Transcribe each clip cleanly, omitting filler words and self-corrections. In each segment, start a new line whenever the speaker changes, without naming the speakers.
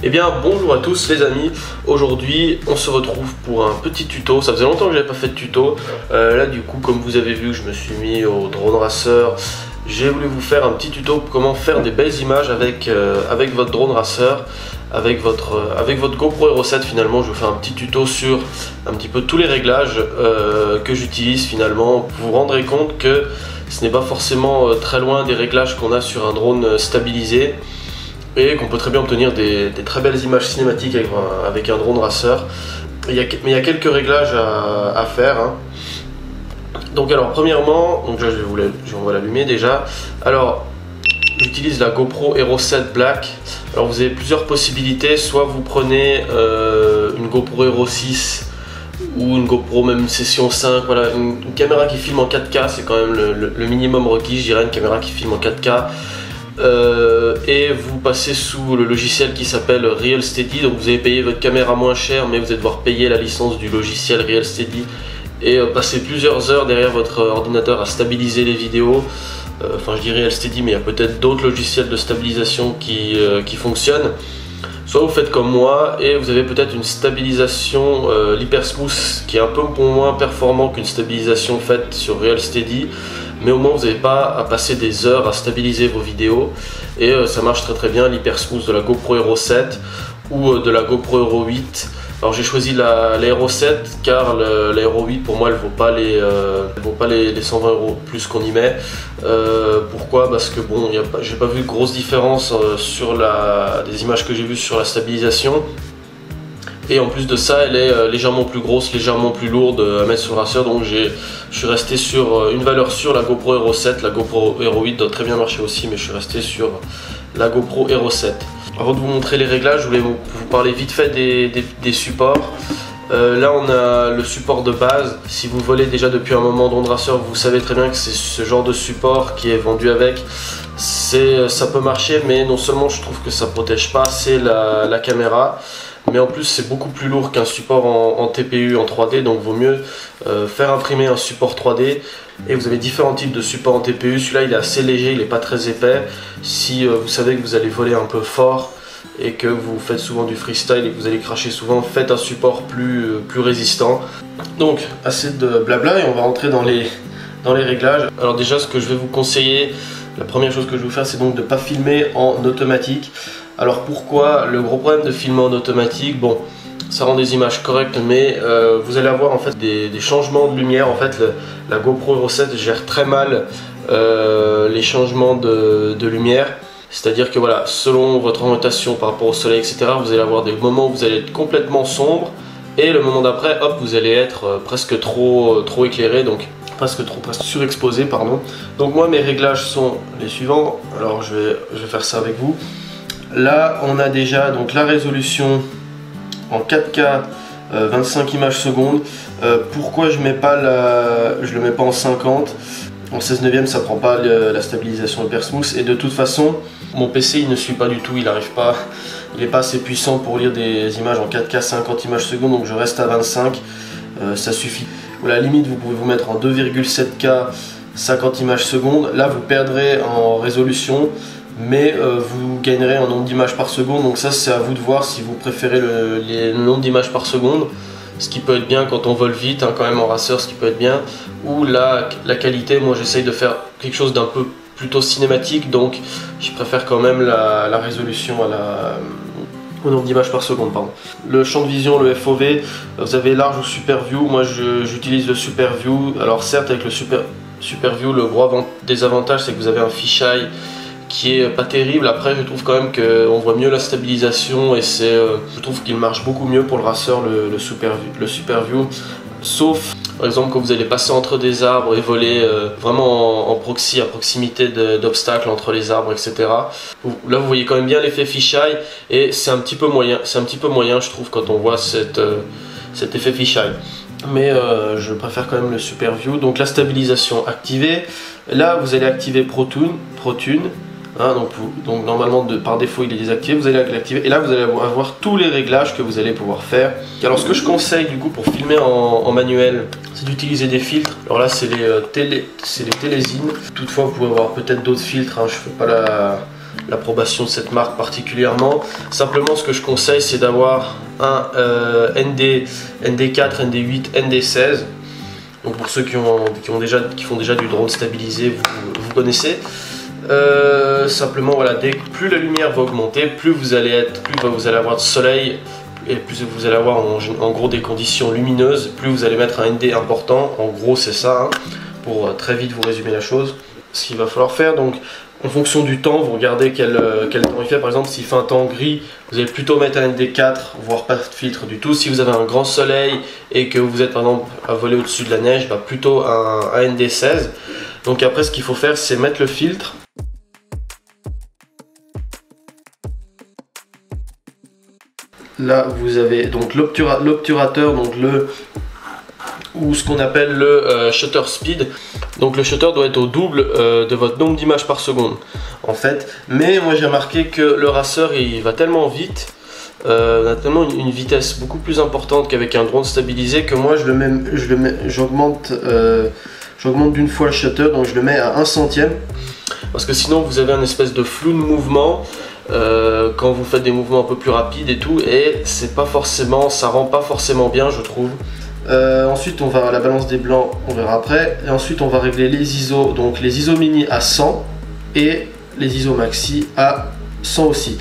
Eh bien bonjour à tous les amis, aujourd'hui on se retrouve pour un petit tuto. Ça faisait longtemps que j'avais pas fait de tuto, là du coup comme vous avez vu je me suis mis au drone racer. J'ai voulu vous faire un petit tuto pour comment faire des belles images avec votre drone racer, avec votre GoPro Hero 7. Finalement je vous fais un petit tuto sur un petit peu tous les réglages que j'utilise finalement. Vous vous rendrez compte que ce n'est pas forcément très loin des réglages qu'on a sur un drone stabilisé et qu'on peut très bien obtenir des très belles images cinématiques avec un drone racer. Mais il y a quelques réglages à faire, hein. Donc alors premièrement, donc là on va l'allumer déjà. Alors j'utilise la GoPro Hero 7 Black. Alors vous avez plusieurs possibilités, soit vous prenez une GoPro Hero 6 ou une GoPro même Session 5, voilà, une caméra qui filme en 4K, c'est quand même le minimum requis, je dirais, une caméra qui filme en 4K. Et vous passez sous le logiciel qui s'appelle Real Steady. Donc vous allez payer votre caméra moins cher, mais vous allez devoir payer la licence du logiciel Real Steady et passer plusieurs heures derrière votre ordinateur à stabiliser les vidéos. Enfin je dis Real Steady, mais il y a peut-être d'autres logiciels de stabilisation qui fonctionnent. Soit vous faites comme moi et vous avez peut-être une stabilisation l'Hypersmooth qui est un peu moins performant qu'une stabilisation faite sur Real Steady, mais au moins vous n'avez pas à passer des heures à stabiliser vos vidéos et ça marche très bien, l'Hypersmooth de la GoPro Hero 7 ou de la GoPro Hero 8. Alors j'ai choisi la Hero 7 car la Hero 8 pour moi elle vaut pas les 120 € plus qu'on y met. Pourquoi? Parce que bon, j'ai pas vu de grosse différence sur des images que j'ai vues sur la stabilisation. Et en plus de ça, elle est légèrement plus grosse, légèrement plus lourde à mettre sur le racer. Donc je suis resté sur une valeur sûre, la GoPro Hero 7. La GoPro Hero 8 doit très bien marcher aussi, mais je suis resté sur la GoPro Hero 7. Avant de vous montrer les réglages, je voulais vous parler vite fait des supports. Là on a le support de base. Si vous volez déjà depuis un moment drone racer, vous savez très bien que c'est ce genre de support qui est vendu avec. Ça peut marcher, mais non seulement je trouve que ça protège pas assez la caméra, mais en plus c'est beaucoup plus lourd qu'un support en TPU en 3D, donc vaut mieux faire imprimer un support 3D. Et vous avez différents types de supports en TPU. Celui-là il est assez léger, il n'est pas très épais. Si vous savez que vous allez voler un peu fort et que vous faites souvent du freestyle et que vous allez cracher souvent, faites un support plus résistant. Donc assez de blabla et on va rentrer dans les réglages. Alors déjà ce que je vais vous conseiller, la première chose que je vais vous faire, c'est donc de ne pas filmer en automatique. Alors pourquoi? Le gros problème de filmer en automatique, bon, ça rend des images correctes, mais vous allez avoir en fait des changements de lumière. En fait la GoPro Hero 7 gère très mal les changements de lumière. C'est-à-dire que voilà, selon votre orientation par rapport au soleil, etc., vous allez avoir des moments où vous allez être complètement sombre et le moment d'après, hop, vous allez être presque trop éclairé, donc presque surexposé, pardon. Donc moi mes réglages sont les suivants. Alors je vais faire ça avec vous. Là on a déjà donc la résolution en 4K 25 images secondes. Pourquoi je le mets pas en 50? En 16 neuvième ça prend pas la stabilisation Hypersmooth, et de toute façon mon PC il ne suit pas du tout, il n'est pas assez puissant pour lire des images en 4K 50 images secondes, donc je reste à 25, ça suffit. À la limite vous pouvez vous mettre en 2,7K 50 images secondes, là vous perdrez en résolution, mais vous gagnerez en nombre d'images par seconde, donc ça c'est à vous de voir si vous préférez le nombre d'images par seconde, ce qui peut être bien quand on vole vite, hein, quand même en racer, ce qui peut être bien, ou la qualité. Moi j'essaye de faire quelque chose d'un peu plutôt cinématique, donc je préfère quand même la résolution au nombre d'images par seconde, pardon. Le champ de vision, le FOV, vous avez large ou super view. Moi j'utilise le super view. Alors certes avec le super view, le gros désavantage c'est que vous avez un fisheye qui est pas terrible. Après je trouve quand même qu'on voit mieux la stabilisation et je trouve qu'il marche beaucoup mieux pour le racer, le super view, sauf par exemple quand vous allez passer entre des arbres et voler vraiment à proximité d'obstacles entre les arbres, etc. Là vous voyez quand même bien l'effet fisheye et c'est un petit peu moyen je trouve quand on voit cet effet fisheye. Mais je préfère quand même le super view. Donc la stabilisation activée, là vous allez activer ProTune. Hein, donc normalement par défaut il est désactivé, vous allez l'activer et là vous allez avoir tous les réglages que vous allez pouvoir faire. Alors ce que je conseille du coup pour filmer en manuel, c'est d'utiliser des filtres. Alors là c'est les Telezine. Toutefois vous pouvez avoir peut-être d'autres filtres, hein, je fais pas l'approbation de cette marque particulièrement. Simplement, ce que je conseille, c'est d'avoir un ND4, ND8, ND16. Donc pour ceux qui font déjà du drone stabilisé, vous connaissez. Simplement, voilà, plus la lumière va augmenter, plus vous allez avoir de soleil et plus vous allez avoir en gros des conditions lumineuses, plus vous allez mettre un ND important. En gros, c'est ça, hein, pour très vite vous résumer la chose. Ce qu'il va falloir faire, donc en fonction du temps, vous regardez quel temps il fait. Par exemple, s'il fait un temps gris, vous allez plutôt mettre un ND4, voire pas de filtre du tout. Si vous avez un grand soleil et que vous êtes par exemple à voler au-dessus de la neige, bah plutôt un ND16. Donc après, ce qu'il faut faire, c'est mettre le filtre. Là, vous avez donc l'obturateur, donc ou ce qu'on appelle le shutter speed. Donc le shutter doit être au double de votre nombre d'images par seconde en fait. Mais moi j'ai remarqué que le racer il va tellement vite, a tellement une vitesse beaucoup plus importante qu'avec un drone stabilisé, que moi j'augmente d'une fois le shutter, donc je le mets à 1/100. Parce que sinon vous avez un espèce de flou de mouvement quand vous faites des mouvements un peu plus rapides et tout, et ça rend pas forcément bien, je trouve. Ensuite on va à la balance des blancs, on verra après, et ensuite on va régler les ISO, donc les ISO mini à 100 et les ISO maxi à 100 aussi.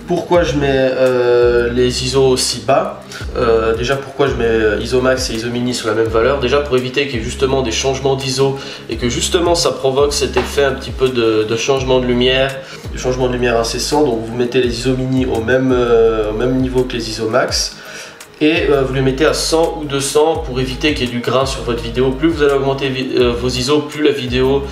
Pourquoi je mets les ISO aussi bas? Déjà, pourquoi je mets ISO max et ISO mini sur la même valeur? Déjà pour éviter qu'il y ait justement des changements d'ISO et que justement ça provoque cet effet un petit peu de changement de lumière, incessant. Donc vous mettez les ISO mini au même niveau que les ISO max. Et vous les mettez à 100 ou 200 pour éviter qu'il y ait du grain sur votre vidéo. Plus vous allez augmenter vos ISO, plus la vidéo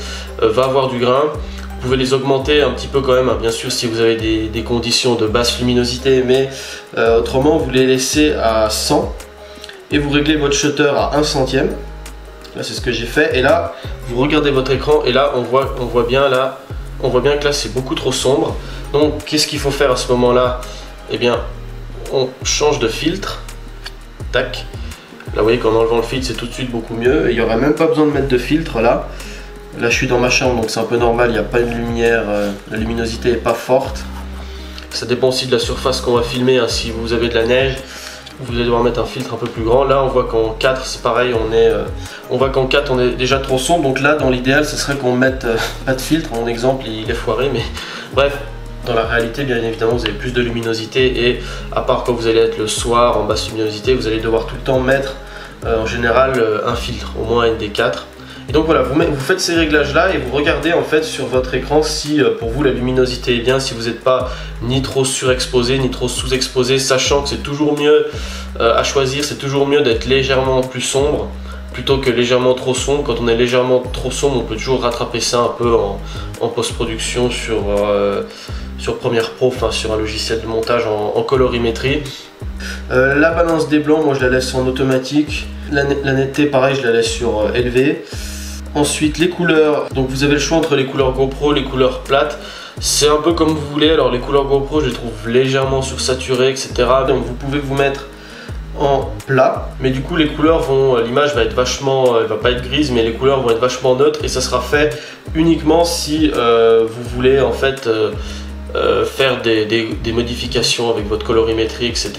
va avoir du grain. Vous pouvez les augmenter un petit peu quand même, hein, bien sûr si vous avez des conditions de basse luminosité, mais autrement vous les laissez à 100 et vous réglez votre shutter à 1/100. Là c'est ce que j'ai fait, et là vous regardez votre écran et là on voit bien que là c'est beaucoup trop sombre. Donc qu'est-ce qu'il faut faire à ce moment-là? Eh bien on change de filtre. Tac. Là vous voyez qu'en enlevant le filtre c'est tout de suite beaucoup mieux, et il n'y aurait même pas besoin de mettre de filtre là. Là je suis dans ma chambre donc c'est un peu normal, il n'y a pas une lumière, la luminosité n'est pas forte. Ça dépend aussi de la surface qu'on va filmer, hein. Si vous avez de la neige, vous allez devoir mettre un filtre un peu plus grand. Là on voit qu'en 4 c'est pareil, on voit qu'en 4 on est déjà trop sombre. Donc là dans l'idéal ce serait qu'on mette pas de filtre. Mon exemple il est foiré, mais bref. Dans la réalité, bien évidemment, vous avez plus de luminosité, et à part quand vous allez être le soir en basse luminosité, vous allez devoir tout le temps mettre en général un filtre, au moins un ND4. Et donc voilà, vous faites ces réglages là et vous regardez en fait sur votre écran si pour vous la luminosité est bien, si vous n'êtes pas ni trop surexposé ni trop sous-exposé, sachant que c'est toujours mieux à choisir, c'est toujours mieux d'être légèrement plus sombre plutôt que légèrement trop sombre. Quand on est légèrement trop sombre, on peut toujours rattraper ça un peu en post-production sur Premiere Pro, enfin sur un logiciel de montage en colorimétrie. La balance des blancs, moi je la laisse en automatique. La netteté, pareil, je la laisse sur élevé. Ensuite les couleurs, donc vous avez le choix entre les couleurs GoPro, les couleurs plates. C'est un peu comme vous voulez. Alors les couleurs GoPro, je les trouve légèrement sursaturées, etc. Donc vous pouvez vous mettre en plat, mais du coup les couleurs l'image va être vachement, elle va pas être grise, mais les couleurs vont être vachement neutres, et ça sera fait uniquement si vous voulez en fait faire des modifications avec votre colorimétrie, etc.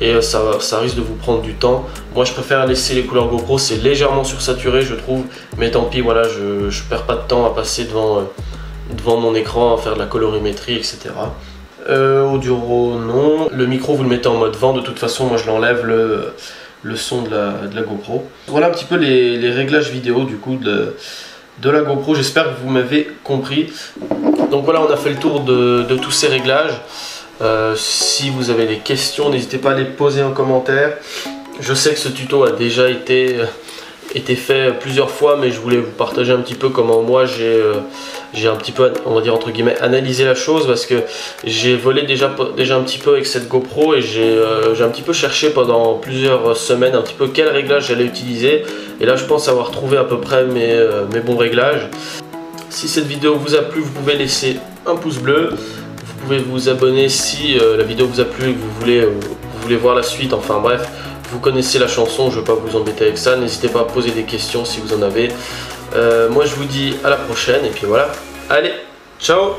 Et ça risque de vous prendre du temps. Moi je préfère laisser les couleurs GoPro, c'est légèrement sursaturé je trouve, mais tant pis, voilà, je perds pas de temps à passer devant mon écran à faire de la colorimétrie, etc. Audio non, le micro vous le mettez en mode vent, de toute façon moi je l'enlève le son de la GoPro. Voilà un petit peu les réglages vidéo du coup de la GoPro, j'espère que vous m'avez compris. Donc voilà, on a fait le tour de tous ces réglages. Si vous avez des questions, n'hésitez pas à les poser en commentaire. Je sais que ce tuto a déjà été fait plusieurs fois, mais je voulais vous partager un petit peu comment moi j'ai un petit peu, on va dire entre guillemets, analysé la chose, parce que j'ai volé déjà un petit peu avec cette GoPro, et j'ai un petit peu cherché pendant plusieurs semaines un petit peu quel réglage j'allais utiliser, et là je pense avoir trouvé à peu près mes bons réglages. Si cette vidéo vous a plu, vous pouvez laisser un pouce bleu, vous pouvez vous abonner si la vidéo vous a plu et que vous voulez voir la suite, enfin bref. Vous connaissez la chanson, je ne vais pas vous embêter avec ça. N'hésitez pas à poser des questions si vous en avez. Moi je vous dis à la prochaine, et puis voilà. Allez, ciao!